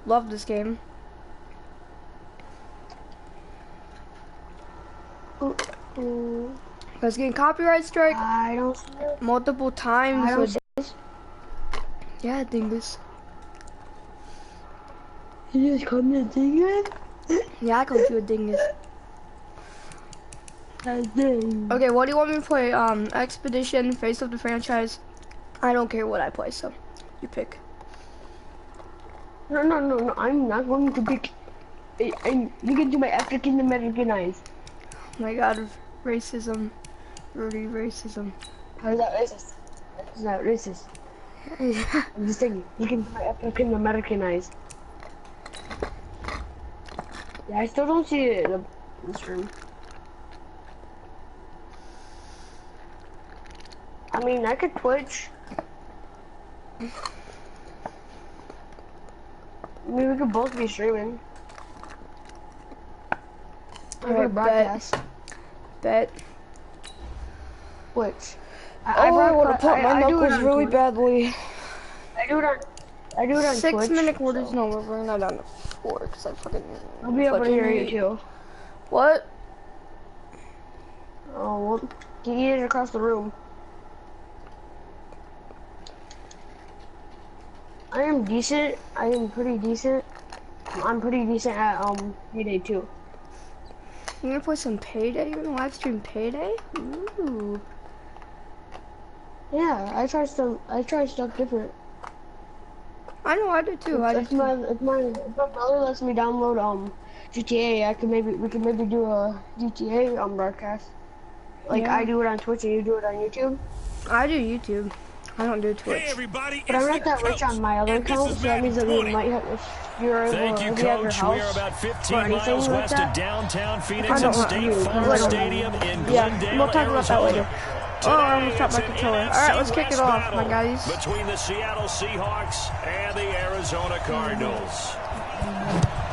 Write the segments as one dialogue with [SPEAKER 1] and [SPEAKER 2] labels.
[SPEAKER 1] Love this game. Because getting copyright strike
[SPEAKER 2] I don't see it.
[SPEAKER 1] multiple times.
[SPEAKER 2] I don't see it.
[SPEAKER 1] Yeah, dingus.
[SPEAKER 2] You just called me a dingus?
[SPEAKER 1] Yeah, I called you a dingus.
[SPEAKER 2] Dang.
[SPEAKER 1] Okay, what do you want me to play? Expedition, Face of the Franchise. I don't care what I play, so you pick.
[SPEAKER 2] No, I'm not going to pick. You can do my African American eyes.
[SPEAKER 1] Oh my god, racism. Rudy, racism.
[SPEAKER 2] How is that racist? That's not racist. I'm just saying, you can do my African American eyes. Yeah, I still don't see it in this room. I mean, I could Twitch. I mean, we could both be streaming.
[SPEAKER 1] Alright,
[SPEAKER 2] broadcast.
[SPEAKER 1] Bet.
[SPEAKER 2] Twitch.
[SPEAKER 1] I want to put my knuckles really badly.
[SPEAKER 2] I do it on
[SPEAKER 1] 6
[SPEAKER 2] Twitch.
[SPEAKER 1] minute quarters, so. No, we're bringing that down to 4, because I fucking...
[SPEAKER 2] I'll be able to hear you too.
[SPEAKER 1] What?
[SPEAKER 2] Oh, well, you eat it across the room. I am decent. I am pretty decent. I'm pretty decent at Payday 2.
[SPEAKER 1] You gonna play some Payday? You gonna live stream Payday? Ooh.
[SPEAKER 2] Yeah, I try stuff different.
[SPEAKER 1] I know, I do too.
[SPEAKER 2] If my brother lets me download GTA, we could maybe do a GTA broadcast. Like I do it on Twitch and you do it on YouTube.
[SPEAKER 1] I do YouTube. I don't do Twitch.
[SPEAKER 3] Hey everybody,
[SPEAKER 2] but I'm not that rich on my other account, so that means that we might have, if you're able to be at your house.
[SPEAKER 3] We are about 15 miles west of downtown Phoenix
[SPEAKER 1] at
[SPEAKER 3] State Farm Stadium in Glendale,
[SPEAKER 1] we'll talk about that later. Oh, I almost dropped my controller. Alright, let's kick it off, my guys.
[SPEAKER 3] Between the Seattle Seahawks and the Arizona Cardinals.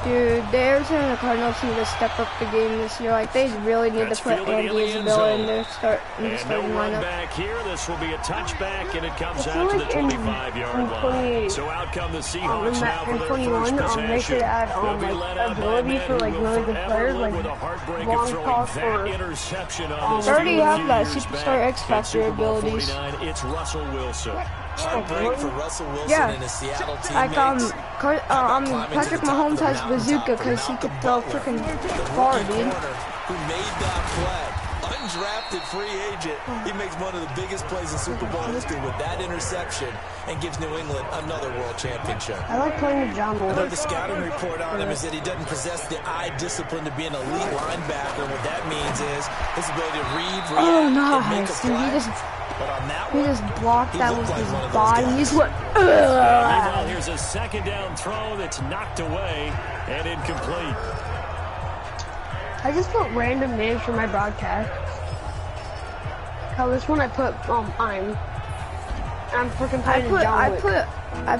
[SPEAKER 1] Dude, the Arizona Cardinals need to step up the game this year. Like, they really need to put Andy Isabella in the starting lineup.
[SPEAKER 3] Back here, this will be a touchback, and it comes out to the 25-yard line. So out come the Seahawks now for their first possession.
[SPEAKER 2] They should add ability for like really good players, like long toss or
[SPEAKER 3] interception.
[SPEAKER 1] They already have that superstar X Factor abilities.
[SPEAKER 3] It's Russell Wilson.
[SPEAKER 4] For Russell Wilson and his Seattle teammates.
[SPEAKER 1] Like Patrick Mahomes has bazooka because he could throw freaking far, dude.
[SPEAKER 4] Who made that play? Undrafted free agent. He makes one of the biggest plays in Super Bowl history with that interception and gives New England another world championship.
[SPEAKER 2] I like playing with John Wall.
[SPEAKER 4] The scouting report on him is that he doesn't possess the eye discipline to be an elite linebacker. What that means is his ability to read, react, and make a play. But on that
[SPEAKER 1] he just blocked that with his body. He's what?
[SPEAKER 3] Meanwhile, here's a second down throw that's knocked away and incomplete.
[SPEAKER 2] I just put random names for my broadcast. Oh, this one I put I'm freaking playing John Wick.
[SPEAKER 1] I put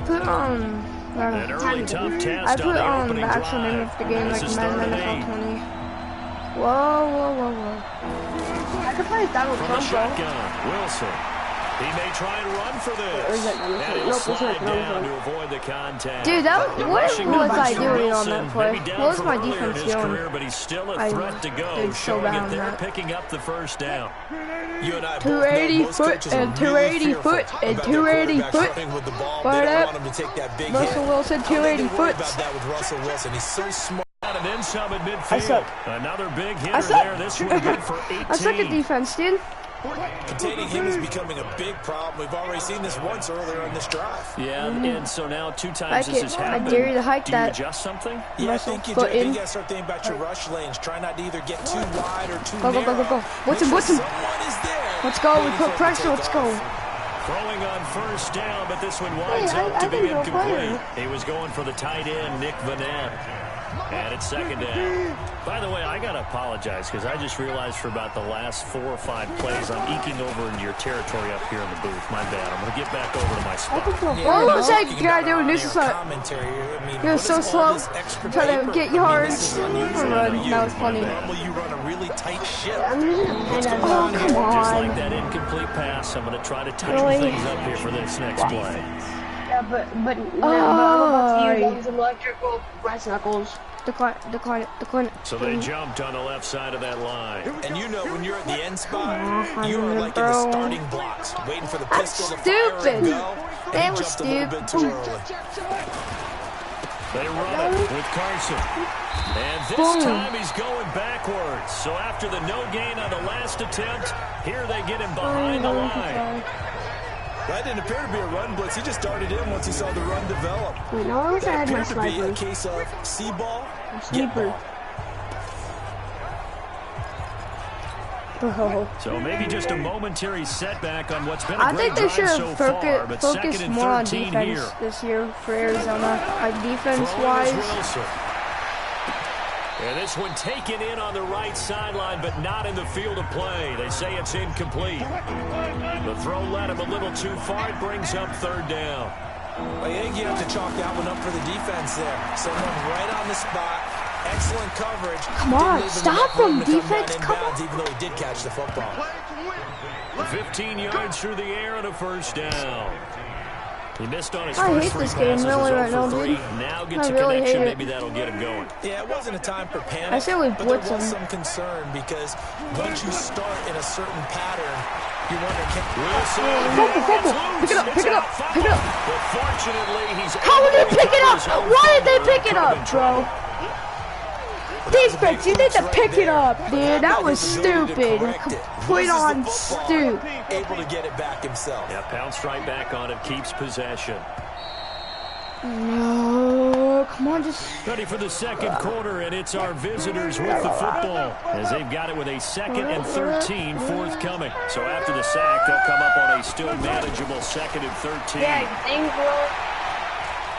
[SPEAKER 1] the actual name of the game, like Madden NFL 20. Whoa.
[SPEAKER 2] I could play Donald Trump,
[SPEAKER 3] though. Wilson. He may try and run for this. And he'll slide down to avoid the contact.
[SPEAKER 1] Dude, what was I doing on that play? What was my defense doing?
[SPEAKER 3] But he's still a threat to go.
[SPEAKER 1] So bad
[SPEAKER 3] they're picking up the first down.
[SPEAKER 1] 280 foot and 280 foot and 280 foot. What up? Russell Wilson, 280 foot.
[SPEAKER 4] He's so smart.
[SPEAKER 3] And then some at midfield. Another big hitter there. This one good for 18.
[SPEAKER 1] I suck at defense, dude.
[SPEAKER 4] Containing him is becoming a big problem. We've already seen this once earlier on this drive.
[SPEAKER 3] Yeah, and so now 2 times this has happened.
[SPEAKER 1] I dare you to hike
[SPEAKER 3] that.
[SPEAKER 1] that.
[SPEAKER 3] Do you adjust something?
[SPEAKER 4] Yeah, I think you got to start thinking about your rush lanes. Try not to either get too wide or too narrow.
[SPEAKER 1] Go. What's him? Let's go. We put pressure. Let's go.
[SPEAKER 3] Throwing on first down, but this one winds up to be incomplete. He was going for the tight end, Nick Vanette. And it's second down. By the way, I got to apologize because I just realized for about the last 4 or 5 plays, I'm eking over into your territory up here in the booth. My bad. I'm going to get back over to my spot.
[SPEAKER 1] What was that guy doing? This is like, he was so slow, trying to get yards. That was funny.
[SPEAKER 4] You run a really tight ship.
[SPEAKER 1] Oh, come on.
[SPEAKER 3] Just like that incomplete pass, I'm going to try to tighten things up here for this next play.
[SPEAKER 2] Yeah, but I'm about to use electrical brass knuckles.
[SPEAKER 1] Decline it.
[SPEAKER 3] So they jumped on the left side of that line.
[SPEAKER 4] And you know when you're at the end spot, you are like in the starting blocks, waiting for the pistol to fire and go. And he jumped a little bit too early.
[SPEAKER 3] They run it with Carson. And this time he's going backwards. So after the no gain on the last attempt, here they get him behind the line.
[SPEAKER 4] That didn't appear to be a run blitz. He just darted in once he saw the run develop.
[SPEAKER 2] Wait, no, I wish I had my
[SPEAKER 4] sniper. It appeared to be a
[SPEAKER 2] sniper.
[SPEAKER 4] case of see ball, get
[SPEAKER 2] Sniper.
[SPEAKER 4] ball.
[SPEAKER 3] So maybe just a momentary setback on what's been a
[SPEAKER 1] I
[SPEAKER 3] great
[SPEAKER 1] think they
[SPEAKER 3] drive
[SPEAKER 1] should
[SPEAKER 3] so
[SPEAKER 1] have
[SPEAKER 3] far, but second
[SPEAKER 1] focused
[SPEAKER 3] and
[SPEAKER 1] more on
[SPEAKER 3] 13
[SPEAKER 1] defense
[SPEAKER 3] here.
[SPEAKER 1] this year for Arizona. Like
[SPEAKER 3] Throwing is
[SPEAKER 1] defense-wise.
[SPEAKER 3] Wilson. And this one taken in on the right sideline, but not in the field of play. They say it's incomplete. The throw led him a little too far. It brings up third down.
[SPEAKER 4] Well, I think you have to chalk that one up for the defense there. Someone right on the spot. Excellent coverage.
[SPEAKER 1] Come on,
[SPEAKER 4] Didn't leave
[SPEAKER 1] stop
[SPEAKER 4] enough room
[SPEAKER 1] him,
[SPEAKER 4] to come
[SPEAKER 1] defense,
[SPEAKER 4] down in
[SPEAKER 1] come
[SPEAKER 4] bounds,
[SPEAKER 1] on.
[SPEAKER 4] even though he did catch the football.
[SPEAKER 3] 15 yards through the air and a first down. He missed on his
[SPEAKER 1] I
[SPEAKER 3] first
[SPEAKER 1] hate
[SPEAKER 3] three
[SPEAKER 1] this game
[SPEAKER 3] passes,
[SPEAKER 1] really
[SPEAKER 3] was
[SPEAKER 1] right
[SPEAKER 3] 0
[SPEAKER 1] now,
[SPEAKER 3] for 3.
[SPEAKER 1] dude.
[SPEAKER 3] Now gets
[SPEAKER 1] I
[SPEAKER 3] a
[SPEAKER 1] really
[SPEAKER 3] connection.
[SPEAKER 1] hate it.
[SPEAKER 3] Maybe that'll get him going.
[SPEAKER 4] Yeah, it wasn't a time for panic.
[SPEAKER 1] I say we
[SPEAKER 4] but
[SPEAKER 1] blitz
[SPEAKER 4] there was
[SPEAKER 1] him.
[SPEAKER 4] some concern because once you start in a certain pattern, you wonder,
[SPEAKER 3] Wilson.
[SPEAKER 1] Pick it up, pick it up, pick it up.
[SPEAKER 3] But fortunately, he's
[SPEAKER 1] How would they
[SPEAKER 3] able to
[SPEAKER 1] pick it up?
[SPEAKER 3] recover his
[SPEAKER 1] Why did they
[SPEAKER 3] fumble.
[SPEAKER 1] pick it up, bro? Defense, you need to pick it up, dude. That was stupid. Complete on stoop.
[SPEAKER 4] able to get it back himself.
[SPEAKER 3] Yeah, pounced right back on it, keeps possession.
[SPEAKER 1] No, come on, just...
[SPEAKER 3] Ready for the second quarter, and it's our visitors with the football as they've got it with a 2nd and 13 forthcoming. So after the sack, they'll come up on a still manageable 2nd and 13.
[SPEAKER 2] Yeah, thanks, bro.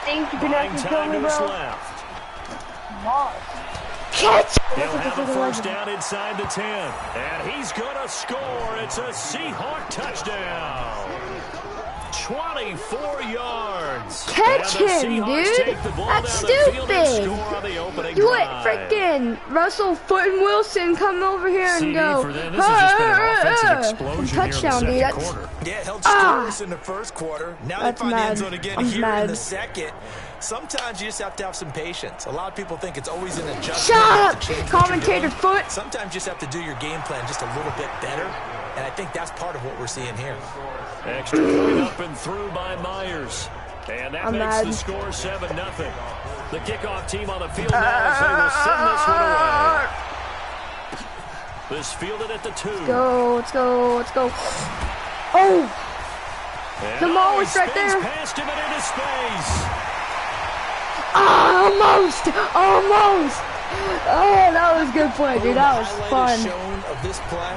[SPEAKER 2] Thanks, you can
[SPEAKER 3] Buying
[SPEAKER 2] actually kill
[SPEAKER 3] time
[SPEAKER 2] me,
[SPEAKER 3] to his
[SPEAKER 2] bro.
[SPEAKER 3] left.
[SPEAKER 1] Catch!
[SPEAKER 3] He'll have a first down inside the 10. And he's going to score. It's a Seahawk touchdown. 24 yards.
[SPEAKER 1] Catch him, dude. That's stupid. You let freaking Russell Foot and Wilson come over here and go, touchdown, dude. That's,
[SPEAKER 4] Yeah, held scoreless in the first quarter. Now they find the end zone again
[SPEAKER 1] I'm
[SPEAKER 4] here
[SPEAKER 1] mad.
[SPEAKER 4] in the second. Sometimes you just have to have some patience. A lot of people think it's always an adjustment.
[SPEAKER 1] shut up,
[SPEAKER 4] to change what you're
[SPEAKER 1] commentator
[SPEAKER 4] doing.
[SPEAKER 1] Foot.
[SPEAKER 4] Sometimes you just have to do your game plan just a little bit better, and I think that's part of what we're seeing here.
[SPEAKER 3] Extra point up and through by Myers. And that
[SPEAKER 1] I'm
[SPEAKER 3] makes
[SPEAKER 1] mad.
[SPEAKER 3] the score 7-0. The kickoff team on the field now as they will send this one away. This fielded at the 2.
[SPEAKER 1] Let's go. Oh,
[SPEAKER 3] And
[SPEAKER 1] the ball was right
[SPEAKER 3] spins
[SPEAKER 1] there.
[SPEAKER 3] past him and into space.
[SPEAKER 1] Almost. Oh, that was a good play, dude. That was fun.
[SPEAKER 4] Shown of this play.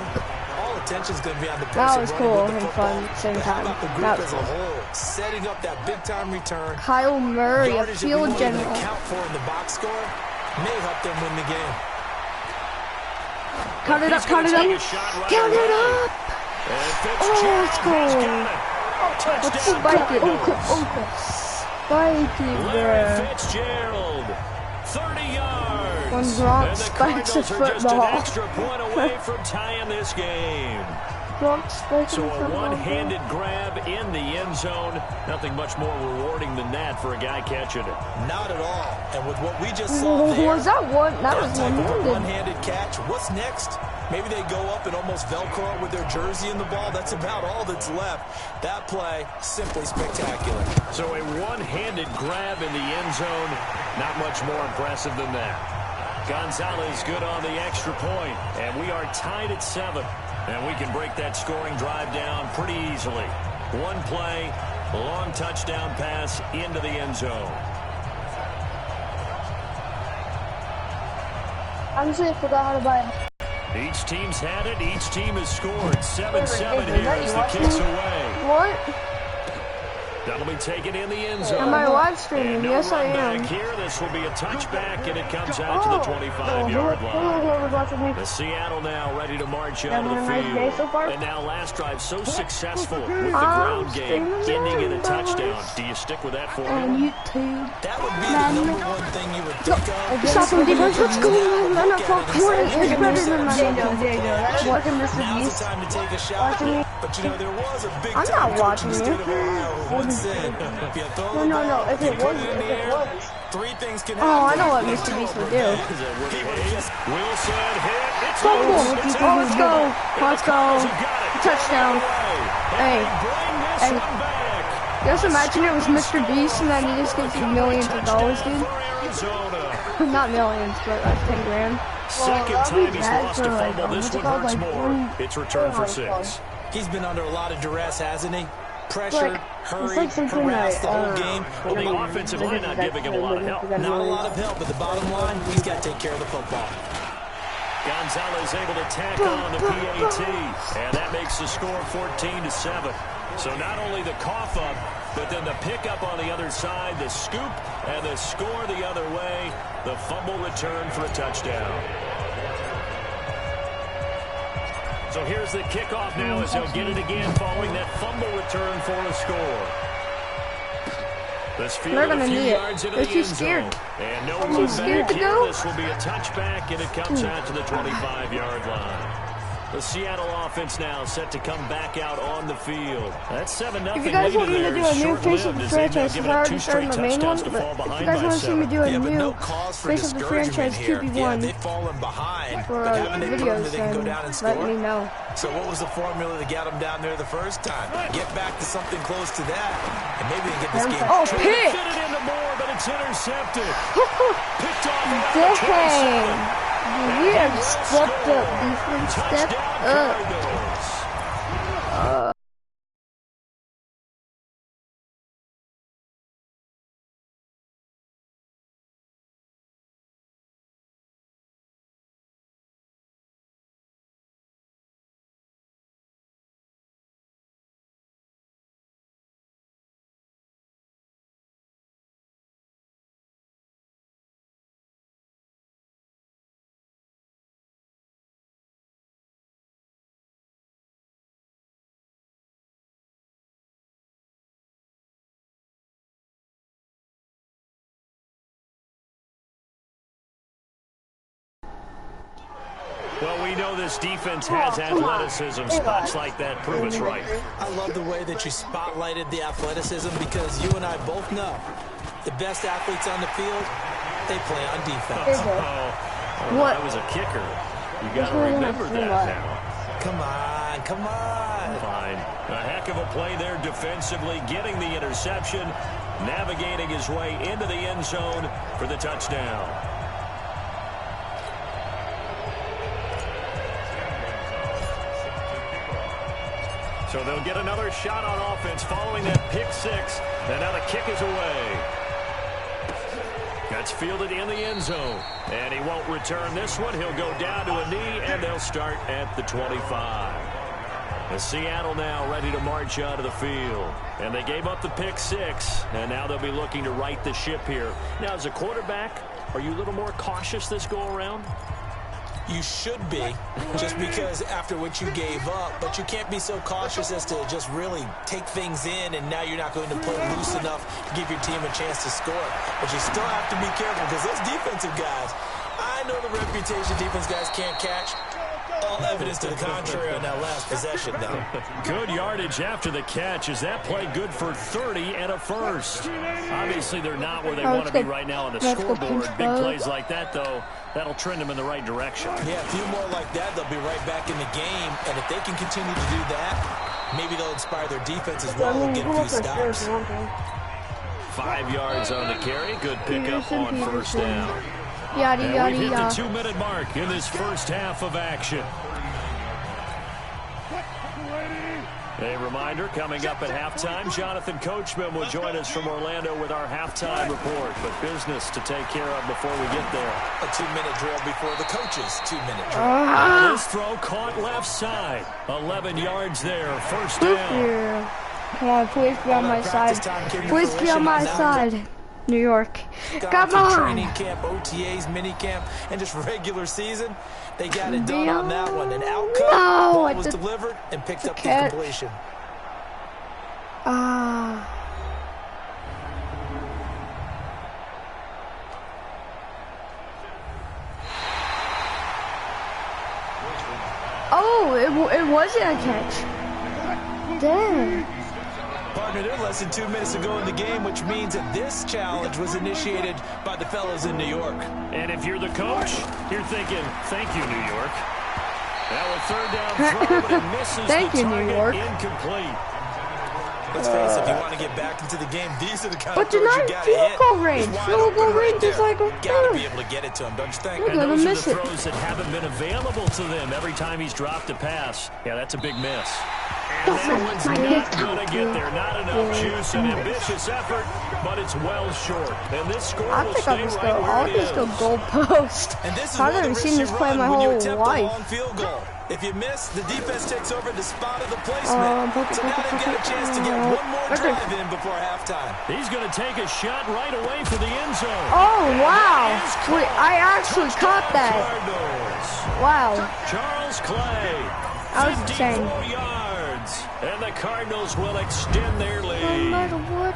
[SPEAKER 4] All attention's going to be on the
[SPEAKER 1] That
[SPEAKER 4] person
[SPEAKER 1] was
[SPEAKER 4] running
[SPEAKER 1] cool
[SPEAKER 4] with the
[SPEAKER 1] and
[SPEAKER 4] football.
[SPEAKER 1] fun at the same
[SPEAKER 4] But how
[SPEAKER 1] time.
[SPEAKER 4] about the group
[SPEAKER 1] That was
[SPEAKER 4] as a whole, setting up that big-time return.
[SPEAKER 1] Kyle Murray, a
[SPEAKER 4] Yardage that we
[SPEAKER 1] field
[SPEAKER 4] won't even
[SPEAKER 1] general.
[SPEAKER 4] account for in the box score may help them win the game.
[SPEAKER 1] Count it up. Count it up. Let's go. Let's spike it. Spike it,
[SPEAKER 3] Larry
[SPEAKER 1] bruh.
[SPEAKER 3] Fitzgerald, 30 yards.
[SPEAKER 1] One's wrong,
[SPEAKER 3] And the
[SPEAKER 1] spikes a
[SPEAKER 3] Cardinals are just an
[SPEAKER 1] football.
[SPEAKER 3] extra point away from tying this game.
[SPEAKER 1] So
[SPEAKER 3] So a one-handed grab in the end zone. Nothing much more rewarding than that for a guy catching it.
[SPEAKER 4] Not at all. And with what we just saw there,
[SPEAKER 1] Was that one? That was
[SPEAKER 4] type of a
[SPEAKER 1] one-handed.
[SPEAKER 4] one-handed catch. What's next? Maybe they go up and almost Velcro it with their jersey in the ball. That's about all that's left. That play, simply spectacular.
[SPEAKER 3] So a one-handed grab in the end zone. Not much more impressive than that. Gonzalez good on the extra point. And we are tied at 7. And we can break that scoring drive down pretty easily. One play, long touchdown pass into the end zone.
[SPEAKER 2] Honestly, I forgot how to buy it.
[SPEAKER 3] Each team's had it. Each team has scored. 7-7 here as the kick's away.
[SPEAKER 1] What?
[SPEAKER 3] That'll be taken in the end zone.
[SPEAKER 1] Am I live
[SPEAKER 3] And
[SPEAKER 1] streaming?
[SPEAKER 3] no
[SPEAKER 1] Yes, I
[SPEAKER 3] run
[SPEAKER 1] am.
[SPEAKER 3] back here. This will be a touchback, and it comes out to the 25-yard line.
[SPEAKER 2] Whoever's watching me.
[SPEAKER 3] The Seattle now ready to march out of the
[SPEAKER 2] Having a nice day so
[SPEAKER 3] field.
[SPEAKER 2] far?
[SPEAKER 3] And now last drive so successful with the ground game, ending in a touchdown. Do you stick with that
[SPEAKER 1] On
[SPEAKER 3] formula?
[SPEAKER 1] YouTube.
[SPEAKER 4] That would be the number one thing you would think of.
[SPEAKER 1] Stop him, defense. Let's go. NFL corner is better than my
[SPEAKER 2] That's watching Mr.
[SPEAKER 4] Now's
[SPEAKER 2] Beast.
[SPEAKER 4] the time to take a shot. But you know, there was a big
[SPEAKER 1] I'm not watching
[SPEAKER 4] state
[SPEAKER 1] you.
[SPEAKER 4] of Ohio who once said, if you throw the ball,
[SPEAKER 2] No. If
[SPEAKER 4] you
[SPEAKER 2] it
[SPEAKER 4] put
[SPEAKER 2] was,
[SPEAKER 4] it in the air, Three things can
[SPEAKER 1] happen. Oh, I know what Mr. Beast would do.
[SPEAKER 3] Wilson hit. It's
[SPEAKER 1] oh, let's go. Let's go. Touchdown. Hey. Just imagine it was Mr. Beast and then he just gives you millions of dollars, dude. Not millions, but like 10 grand.
[SPEAKER 3] Second time he's lost a fumble. This one hurts more. It's returned for 6.
[SPEAKER 4] He's been under a lot of duress, hasn't he? Pressure, hurry, harassed the whole game.
[SPEAKER 3] Well, the offensive line not giving him a lot of help.
[SPEAKER 4] Not a lot of help, but the bottom line, he's got to take care of the football.
[SPEAKER 3] Gonzalez able to tack on the PAT, and that makes the score 14-7. So not only the cough up, but then the pickup on the other side, the scoop, and the score the other way, the fumble return for a touchdown. So here's the kickoff now as they'll get it again following that fumble return for a score. This field a few yards into the end zone. And no one back here. This will be a touchback, and it comes out to the 25-yard line. The Seattle offense now set to come back out on the field. That's 7-0.
[SPEAKER 1] If you guys want me to do a new Face of the Franchise, because I already started my main one, but if you guys want to see me do a new Face of the Franchise 2v1 for videos, then let me know.
[SPEAKER 4] So what was the formula to get them down there the first time? Get back to something close to that, and maybe we can get this game.
[SPEAKER 1] Oh, pick!
[SPEAKER 3] Fit it into Moore, but it's intercepted. Picked off around
[SPEAKER 1] Dang! We have stepped up, defense. Step up.
[SPEAKER 3] Well, we know this defense has athleticism. Spots like that prove us right.
[SPEAKER 4] I love the way that you spotlighted the athleticism because you and I both know the best athletes on the field, they play on defense.
[SPEAKER 3] What? I was a kicker. You got to remember that now.
[SPEAKER 4] Come on, come on.
[SPEAKER 3] Fine. A heck of a play there defensively, getting the interception, navigating his way into the end zone for the touchdown. So they'll get another shot on offense following that pick six. And now the kick is away. That's fielded in the end zone. And he won't return this one. He'll go down to a knee, and they'll start at the 25. The Seattle now ready to march out of the field. And they gave up the pick six, and now they'll be looking to right the ship here. Now, as a quarterback, are you a little more cautious this go-around?
[SPEAKER 4] You should be, just because after what you gave up, but you can't be so cautious as to just really take things in, and now you're not going to play loose enough to give your team a chance to score. But you still have to be careful because those defensive guys, I know the reputation defense guys can't catch. All evidence to the contrary on that last possession, though.
[SPEAKER 3] Good yardage after the catch. Is that play good for 30 and a first? Obviously, they're not where they want to be right now on the scoreboard. Big plays like that, though, that'll trend them in the right direction.
[SPEAKER 4] Yeah, a few more like that, they'll be right back in the game. And if they can continue to do that, maybe they'll inspire their defense as well and get a few stops.
[SPEAKER 3] 5 yards on the carry. Good pickup on first down.
[SPEAKER 1] Yada, yada,
[SPEAKER 3] we've hit
[SPEAKER 1] yada.
[SPEAKER 3] the 2-minute mark in this first half of action. A reminder, coming up at halftime, Jonathan Coachman will join us from Orlando with our halftime report. But business to take care of before we get there.
[SPEAKER 4] A 2-minute drill before the coaches' 2-minute drill.
[SPEAKER 3] This throw caught left side. 11 yards there, first down.
[SPEAKER 1] Come on, please be on my side. Please be on my side. New York. Come on.
[SPEAKER 4] Training camp, OTAs, mini camp, and just regular season. They got it done on that one. An outcome, ball was delivered and picked up the completion.
[SPEAKER 1] Oh, it wasn't a catch. Damn.
[SPEAKER 4] Partner, they're less than 2 minutes ago in the game, which means that this challenge was initiated by the fellas in New York.
[SPEAKER 3] And if you're the coach, you're thinking, thank you, New York. Now a third down throw, but it misses
[SPEAKER 1] Thank
[SPEAKER 3] the
[SPEAKER 1] you, New York.
[SPEAKER 3] target, incomplete.
[SPEAKER 4] Let's face it, if you want to get back into the game, these are the kind
[SPEAKER 1] but
[SPEAKER 4] of throws you got to hit.
[SPEAKER 1] Field goal range. Field goal range is like a
[SPEAKER 4] got to be able to get it to him, don't you think?
[SPEAKER 3] And those are the throws that haven't been available to them every time he's dropped a pass. Yeah, that's a big miss. And that one's not going to get there. Not enough juice, an ambitious effort, but it's well short. And this score will stay right where
[SPEAKER 1] I'll
[SPEAKER 3] it is.
[SPEAKER 1] just go goal post. I've never seen this play my whole life.
[SPEAKER 4] If you miss, the defense takes over the spot of the placement. So now they get a chance to get one more drive in before halftime.
[SPEAKER 3] He's going to take a shot right away for the end zone.
[SPEAKER 1] Oh, wow. Wait, I actually caught that.
[SPEAKER 3] Cardinals.
[SPEAKER 1] Wow.
[SPEAKER 3] Charles Clay.
[SPEAKER 1] That was
[SPEAKER 3] 54
[SPEAKER 1] insane.
[SPEAKER 3] yards. And the Cardinals will extend their lead.
[SPEAKER 1] No matter what.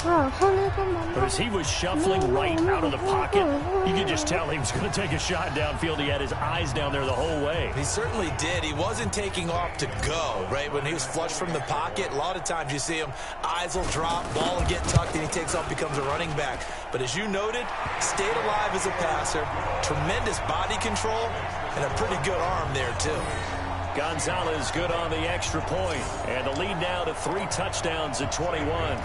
[SPEAKER 3] But as he was shuffling right out of the pocket, you could just tell he was going to take a shot downfield. He had his eyes down there the whole way.
[SPEAKER 4] He certainly did. He wasn't taking off to go, right? When he was flush from the pocket, a lot of times you see him, eyes will drop, ball will get tucked, and he takes off, becomes a running back. But as you noted, stayed alive as a passer, tremendous body control, and a pretty good arm there, too.
[SPEAKER 3] Gonzalez good on the extra point, and the lead now to 3 touchdowns at 21.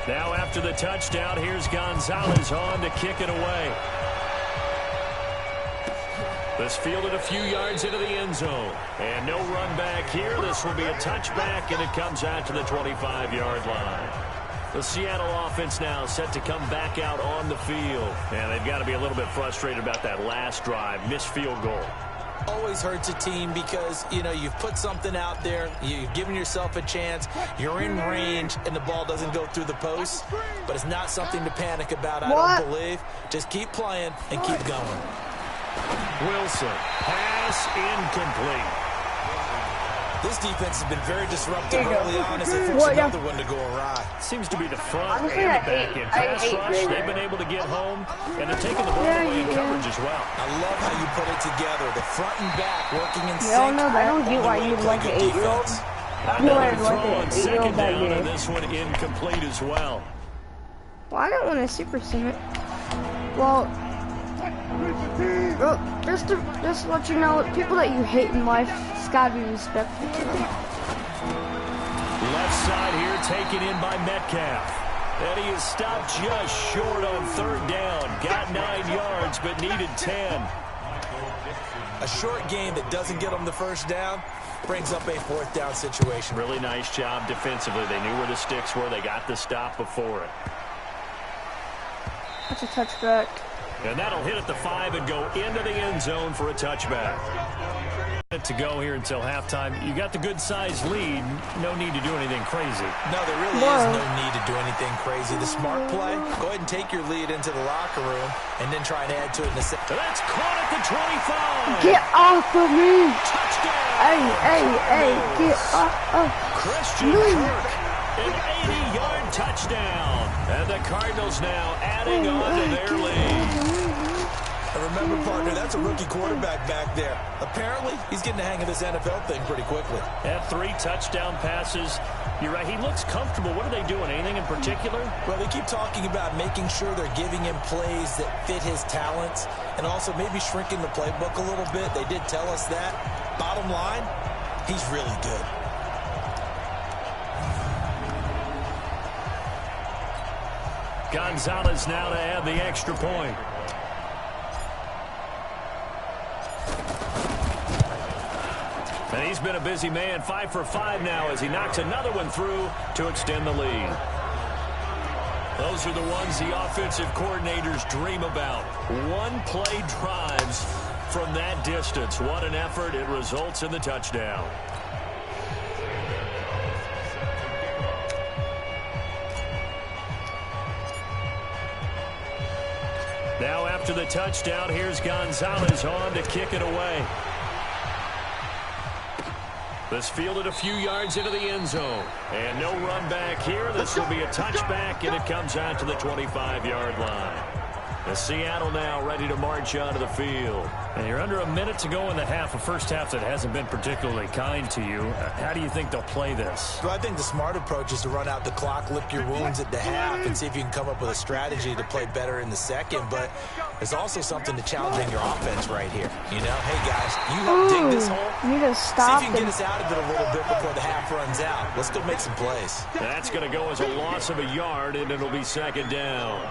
[SPEAKER 3] Now after the touchdown, here's Gonzalez on to kick it away. This fielded a few yards into the end zone. And no run back here. This will be a touchback, and it comes out to the 25-yard line. The Seattle offense now set to come back out on the field. And they've got to be a little bit frustrated about that last drive. Missed field goal.
[SPEAKER 4] Always hurts a team because, you know, you've put something out there, you've given yourself a chance, you're in range, and the ball doesn't go through the post. But it's not something to panic about, I don't believe. Just keep playing and keep going.
[SPEAKER 3] Wilson, pass incomplete.
[SPEAKER 4] This defense has been very disruptive early on as they force another one to go awry.
[SPEAKER 3] Seems to be the front and the back end. Pass rush, they've been able to get home, and they're taking the ball away in coverage as well.
[SPEAKER 4] I love how you put it together. The front and back working in sync.
[SPEAKER 1] I don't get why you'd like an 8-year-old.
[SPEAKER 3] Second down, and this one incomplete as well.
[SPEAKER 1] Well, I don't want to super sim it. Well, just to let you know, people that you hate in life, it's gotta be respectful.
[SPEAKER 3] Left side here taken in by Metcalf. And he is stopped just short on third down. Got 9 yards, but needed 10.
[SPEAKER 4] A short game that doesn't get him the first down brings up a 4th down situation.
[SPEAKER 3] Really nice job defensively. They knew where the sticks were. They got the stop before it.
[SPEAKER 1] That's a touchback.
[SPEAKER 3] And that'll hit at the 5 and go into the end zone for a touchback. To go here until halftime. You got the good-sized lead. No need to do anything crazy.
[SPEAKER 4] No, there really is no need to do anything crazy. The smart play, go ahead and take your lead into the locker room and then try and add to it in the second.
[SPEAKER 3] That's caught at the 25.
[SPEAKER 1] Get off of me.
[SPEAKER 3] Touchdown.
[SPEAKER 1] Hey, get off of
[SPEAKER 3] Christian Kirk, an 80-yard touchdown. And the Cardinals now adding on to their lead.
[SPEAKER 4] And remember, partner, that's a rookie quarterback back there. Apparently, he's getting the hang of this NFL thing pretty quickly.
[SPEAKER 3] Had 3 touchdown passes. You're right, he looks comfortable. What are they doing? Anything in particular?
[SPEAKER 4] Well, they keep talking about making sure they're giving him plays that fit his talents and also maybe shrinking the playbook a little bit. They did tell us that. Bottom line, he's really good.
[SPEAKER 3] Gonzalez now to add the extra point. And he's been a busy man, 5 for 5 now as he knocks another one through to extend the lead. Those are the ones the offensive coordinators dream about. One-play drives from that distance. What an effort. It results in the touchdown. Now after the touchdown, here's Gonzalez on to kick it away. This fielded a few yards into the end zone. And no run back here. This will be a touchback, and it comes out to the 25-yard line. The Seattle now ready to march onto the field. And you're under a minute to go in the half, a first half that hasn't been particularly kind to you. How do you think they'll play this?
[SPEAKER 4] Well, I think the smart approach is to run out the clock, lick your wounds at the half, and see if you can come up with a strategy to play better in the second. But there's also something to challenging your offense right here. You know, hey, guys, you help dig this hole.
[SPEAKER 1] Need to stop.
[SPEAKER 4] See if you can get us out of it a little bit before the half runs out. Let's go make some plays.
[SPEAKER 3] That's going to go as a loss of a yard, and it'll be second down.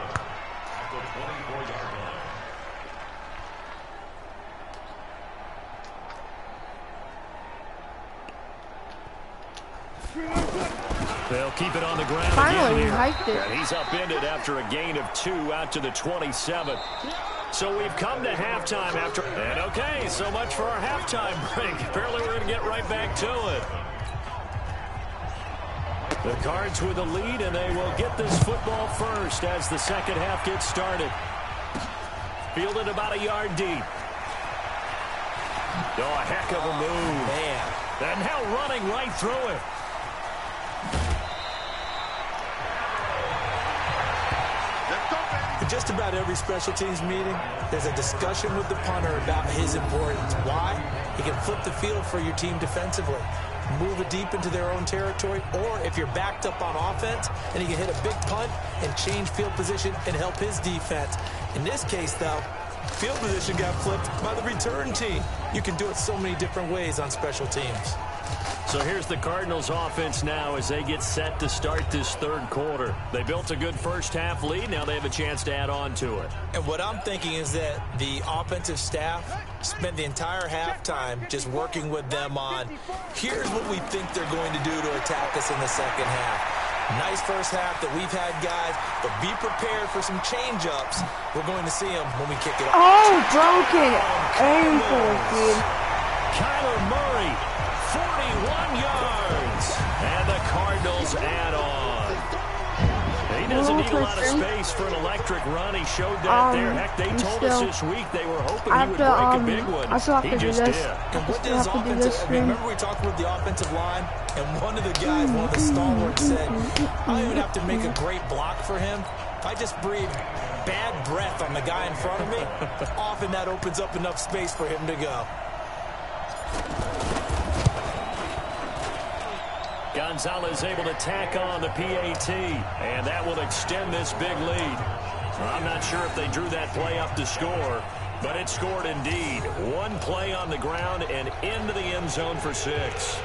[SPEAKER 3] They'll keep it on the ground.
[SPEAKER 1] Finally,
[SPEAKER 3] again
[SPEAKER 1] he hiked it.
[SPEAKER 3] And he's upended after a gain of 2 out to the 27. So we've come to halftime after. And okay, so much for our halftime break. Apparently we're going to get right back to it. The Cards with the lead, and they will get this football first as the second half gets started. Fielded about a yard deep. Oh, a heck of a move.
[SPEAKER 4] Man.
[SPEAKER 3] And now running right through it.
[SPEAKER 4] Just about every special teams meeting, there's a discussion with the punter about his importance. Why? He can flip the field for your team defensively, move it deep into their own territory, or if you're backed up on offense, and he can hit a big punt and change field position and help his defense. In this case, though, field position got flipped by the return team. You can do it so many different ways on special teams.
[SPEAKER 3] So here's the Cardinals offense now as they get set to start this third quarter. They built a good first half lead. Now they have a chance to add on to it.
[SPEAKER 4] And what I'm thinking is that the offensive staff spent the entire halftime just working with them on, here's what we think they're going to do to attack us in the second half. Nice first half that we've had, guys, but be prepared for some change-ups. We're going to see them when we kick it off.
[SPEAKER 1] Oh, broken ankle, dude.
[SPEAKER 3] Kyler Murray, 41 yards, and the Cardinals add on. He doesn't need a lot of space for an electric run. He showed that there. Heck, they told us this week they were hoping he would break a big one.
[SPEAKER 1] I still have to do this.
[SPEAKER 4] And what did his offensive, remember we talked about the offensive line, and one of the guys, one of the stalwarts said, I don't even have to make a great block for him. If I just breathe bad breath on the guy in front of me, often that opens up enough space for him to go.
[SPEAKER 3] Gonzalez able to tack on the PAT, and that will extend this big lead. I'm not sure if they drew that play up to score, but it scored indeed. One play on the ground and into the end zone for 6.